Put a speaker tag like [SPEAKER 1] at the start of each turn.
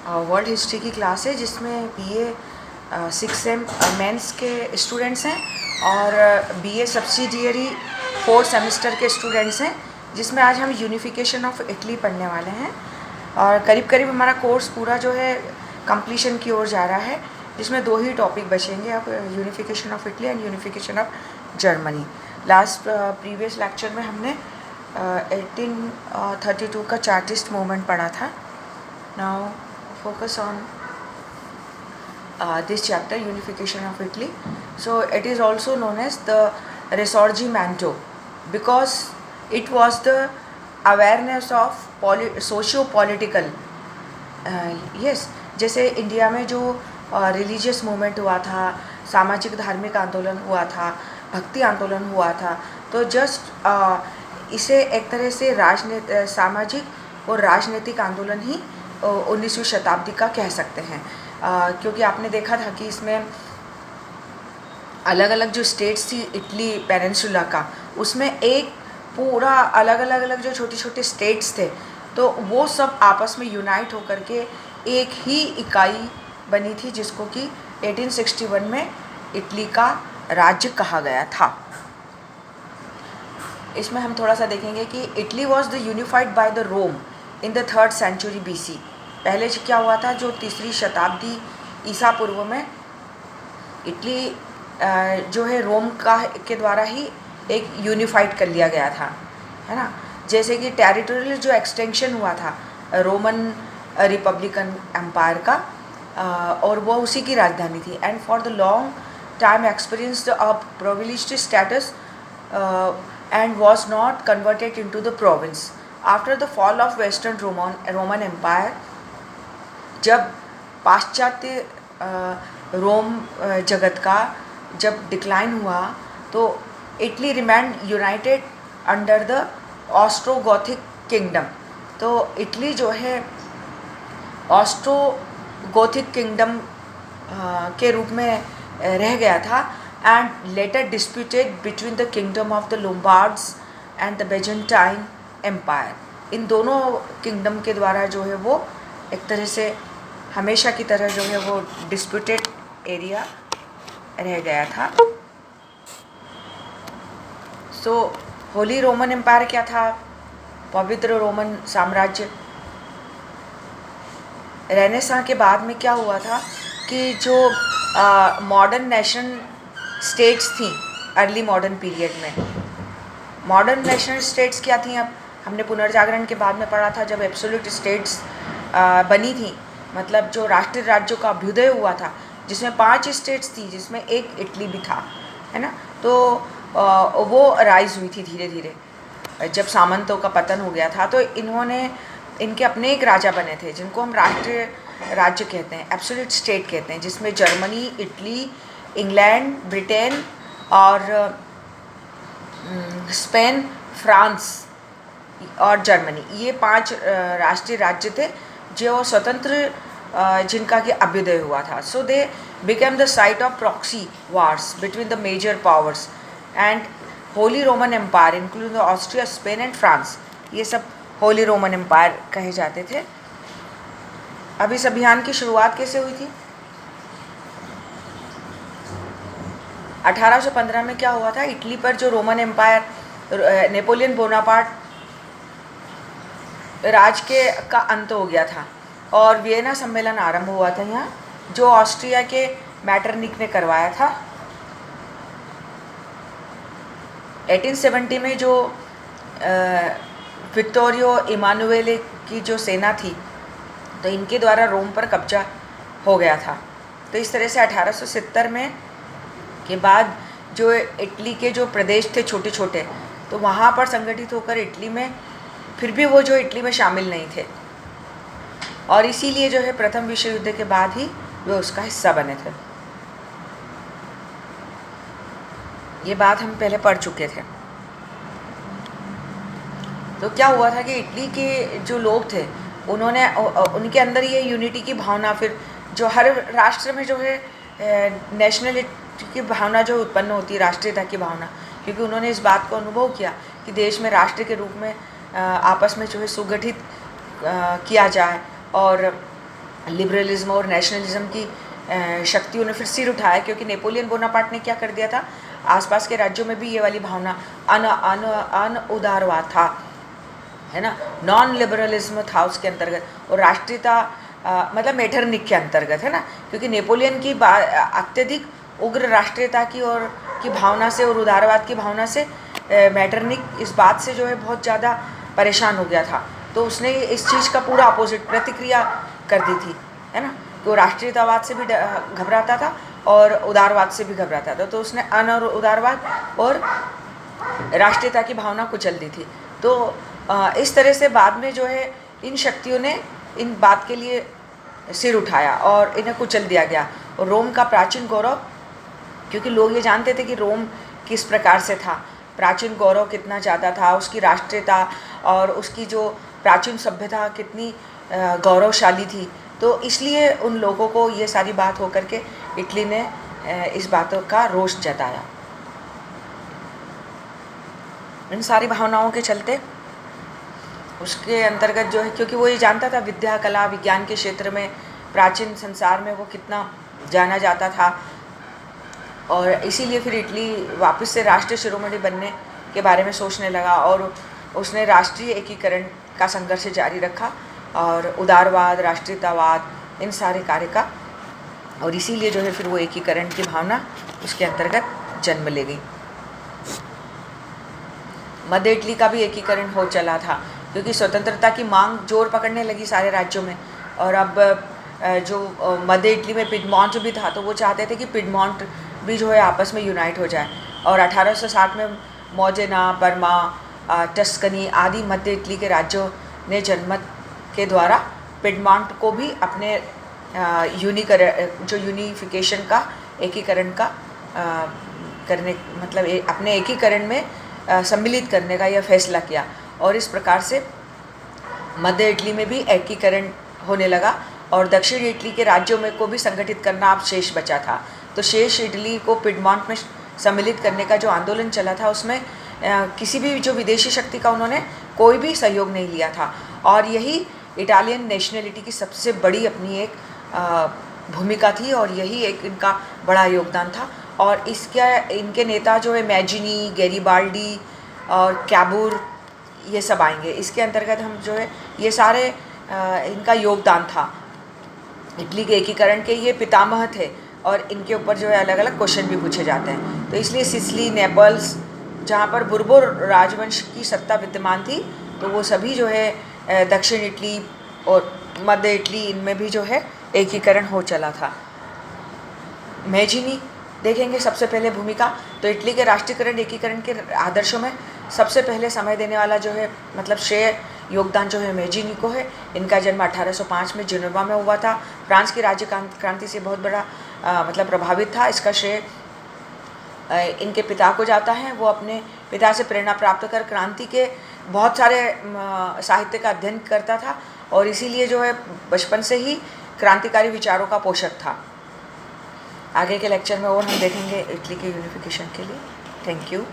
[SPEAKER 1] World history की class है जिसमें बीए 6 मेंस के स्टूडेंट्स हैं और बीए सब्सिडियरी 4 सेमेस्टर के स्टूडेंट्स हैं, जिसमें आज हम यूनिफिकेशन ऑफ इटली पढ़ने वाले हैं। और करीब करीब हमारा कोर्स पूरा जो है कंप्लीशन की ओर जा रहा है, जिसमें 2 ही टॉपिक बचेंगे अब, unification of Italy and unification of Germany. Last previous lecture में हमने 1832 का चार्टिस्ट मूवमेंट पढ़ा था। Now focus on this chapter, unification of Italy. So it is also known as the Risorgimento because it was the awareness of socio-political yes, जैसे India में जो religious movement हुआ था, सामाजिक धार्मिक आंदोलन हुआ था, भक्ति आंदोलन हुआ था, तो जस्ट इसे एक तरह से सामाजिक और राजनीतिक आंदोलन ही 19वीं शताब्दी का कह सकते हैं, क्योंकि आपने देखा था कि इसमें अलग अलग जो स्टेट्स थी इटली पेनिनसुला का, उसमें एक पूरा अलग अलग जो छोटे छोटे स्टेट्स थे, तो वो सब आपस में यूनाइट होकर के एक ही इकाई बनी थी, जिसको कि 1861 में इटली का राज्य कहा गया था। इसमें हम थोड़ा सा देखेंगे कि Italy was the unified by the Rome in the 3rd century BC। पहले क्या हुआ था, जो 3री शताब्दी ईसा पूर्व में इटली जो है रोम के द्वारा ही एक यूनिफाइड कर लिया गया था, है ना। जैसे कि टेरिटोरियल जो एक्सटेंशन हुआ था रोमन रिपब्लिकन एम्पायर का, और वो उसी की राजधानी थी। And for the long time experienced a provincial status and was not converted into the province. After the fall of Western Roman Empire, जब पाश्चात्य रोम जगत का जब डिक्लाइन हुआ, तो Italy remained united under the Ostrogothic kingdom. तो Italy जो है ऑस्ट्रोगोथिक किंगडम के रूप में रह गया था, and later disputed between the kingdom of the Lombards and the Byzantine Empire। इन दोनों किंगडम के द्वारा जो है वो एक तरह से हमेशा की तरह जो है वो डिस्प्यूटेड एरिया रह गया था। सो होली रोमन एम्पायर क्या था, पवित्र रोमन साम्राज्य। रेनेसां के बाद में क्या हुआ था कि जो मॉडर्न नेशन स्टेट्स थी अर्ली मॉडर्न पीरियड में, मॉडर्न नेशनल स्टेट्स क्या थी, अब हमने पुनर्जागरण के बाद में पढ़ा था, जब एब्सोल्यूट स्टेट्स बनी थी, मतलब जो राष्ट्रीय राज्यों का अभ्युदय हुआ था, जिसमें 5 स्टेट्स थी, जिसमें एक इटली भी था, है ना। तो वो राइज हुई थी धीरे धीरे। जब सामंतों का पतन हो गया था, तो इनके अपने एक राजा बने थे, जिनको हम राष्ट्रीय राज्य कहते हैं, एब्सोल्यूट स्टेट कहते हैं, जिसमें जर्मनी, इटली, इंग्लैंड, ब्रिटेन और स्पेन, फ्रांस और जर्मनी, ये 5 राष्ट्रीय राज्य थे जो स्वतंत्र जिनका कि अभ्युदय हुआ था। So they became the site of proxy wars between the major powers and Holy Roman Empire including Austria, Spain and France, ये सब होली रोमन एम्पायर कहे जाते थे। अब इस अभियान की शुरुआत कैसे हुई थी? 1815 में क्या हुआ था, इटली पर जो रोमन एम्पायर नेपोलियन बोनापार्ट राज का अंत हो गया था, और वियना सम्मेलन आरंभ हुआ था यहाँ, जो ऑस्ट्रिया के मैटरनिक ने करवाया था। 1870 में जो विक्टोरियो इमानुएले की जो सेना थी, तो इनके द्वारा रोम पर कब्जा हो गया था। तो इस तरह से 1870 में के बाद जो इटली के जो प्रदेश थे छोटे छोटे, तो वहाँ पर संगठित होकर इटली में, फिर भी वो जो इटली में शामिल नहीं थे, और इसीलिए जो है प्रथम विश्व युद्ध के बाद ही वे उसका हिस्सा बने थे। ये बात हम पहले पढ़ चुके थे। तो क्या हुआ था कि इटली के जो लोग थे, उन्होंने उनके अंदर ये यूनिटी की भावना, फिर जो हर राष्ट्र में जो है नेशनलिटी की भावना जो उत्पन्न होती है, राष्ट्रीयता की भावना, क्योंकि उन्होंने इस बात को अनुभव किया कि देश में राष्ट्र के रूप में आपस में जो है सुगठित किया जाए और लिबरलिज्म और नेशनलिज्म की शक्तियों ने फिर सिर उठाया, क्योंकि नेपोलियन बोनापार्ट ने क्या कर दिया था, आसपास के राज्यों में भी ये वाली भावना अन उदारवाद था, है ना, नॉन लिबरलिज्म था उसके अंतर्गत, और राष्ट्रीयता मतलब मेटरनिक के अंतर्गत, है ना, क्योंकि नेपोलियन की अत्यधिक उग्र राष्ट्रीयता की और की भावना से और उदारवाद की भावना से मेटरनिक इस बात से जो है बहुत ज़्यादा परेशान हो गया था। तो उसने इस चीज़ का पूरा अपोजिट प्रतिक्रिया कर दी थी, है ना, कि वो राष्ट्रीयतावाद से भी घबराता था और उदारवाद से भी घबराता था। तो उसने अन और उदारवाद और राष्ट्रीयता की भावना कुचल दी थी। तो इस तरह से बाद में जो है इन शक्तियों ने इन बात के लिए सिर उठाया और इन्हें कुचल दिया गया। और रोम का प्राचीन गौरव, क्योंकि लोग ये जानते थे कि रोम किस प्रकार से था, प्राचीन गौरव कितना ज़्यादा था, उसकी राष्ट्रीयता और उसकी जो प्राचीन सभ्यता कितनी गौरवशाली थी, तो इसलिए उन लोगों को ये सारी बात होकर के इटली ने इस बातों का रोष जताया। इन सारी भावनाओं के चलते उसके अंतर्गत जो है, क्योंकि वो ये जानता था विद्या कला विज्ञान के क्षेत्र में प्राचीन संसार में वो कितना जाना जाता था, और इसीलिए फिर इटली वापस से राष्ट्रीय शिरोमणि बनने के बारे में सोचने लगा और उसने राष्ट्रीय एकीकरण का संघर्ष जारी रखा और उदारवाद राष्ट्रीयतावाद इन सारे कार्य का, और इसीलिए जो है फिर वो एकीकरण की भावना उसके अंतर्गत जन्म ले गई। मध्य इटली का भी एकीकरण हो चला था, क्योंकि स्वतंत्रता की मांग जोर पकड़ने लगी सारे राज्यों में, और अब जो मध्य इटली में पिडमॉन्ट भी था, तो वो चाहते थे कि पिडमॉन्ट भी जो है आपस में यूनाइट हो जाए। और 1860 में मोजेना, बर्मा, टस्कनी आदि मध्य इटली के राज्यों ने जनमत के द्वारा पिडमॉन्ट को भी अपने यूनिफिकेशन का एकीकरण का करने मतलब अपने एकीकरण में सम्मिलित करने का यह फैसला किया, और इस प्रकार से मध्य इटली में भी एकीकरण होने लगा और दक्षिण इटली के राज्यों में को भी संगठित करना अब शेष बचा था। तो शेष इटली को पिडमॉन्ट में सम्मिलित करने का जो आंदोलन चला था, उसमें किसी भी जो विदेशी शक्ति का उन्होंने कोई भी सहयोग नहीं लिया था, और यही इटालियन नेशनलिटी की सबसे बड़ी अपनी एक भूमिका थी, और यही एक इनका बड़ा योगदान था। और इनके नेता जो है मैजिनी, गैरिबाल्डी और कैबूर, ये सब आएंगे इसके अंतर्गत। हम जो है ये सारे इनका योगदान था। इटली के एकीकरण के ये पितामह थे, और इनके ऊपर जो है अलग अलग क्वेश्चन भी पूछे जाते हैं। तो इसलिए सिसिली, नेपल्स, जहाँ पर बुर्बोर राजवंश की सत्ता विद्यमान थी, तो वो सभी जो है दक्षिण इटली और मध्य इटली, इनमें भी जो है एकीकरण हो चला था। मैजिनी देखेंगे सबसे पहले भूमिका, तो इटली के राष्ट्रीयकरण एकीकरण के आदर्शों में सबसे पहले समय देने वाला जो है मतलब श्रेय योगदान जो है मैजिनी को है। इनका जन्म 1805 में जिनेवा में हुआ था। फ्रांस की राज्य क्रांति से बहुत बड़ा मतलब प्रभावित था। इसका श्रेय इनके पिता को जाता है। वो अपने पिता से प्रेरणा प्राप्त कर क्रांति के बहुत सारे साहित्य का अध्ययन करता था, और इसीलिए जो है बचपन से ही क्रांतिकारी विचारों का पोषक था। आगे के लेक्चर में और हम देखेंगे इटली के यूनिफिकेशन के लिए। Thank you.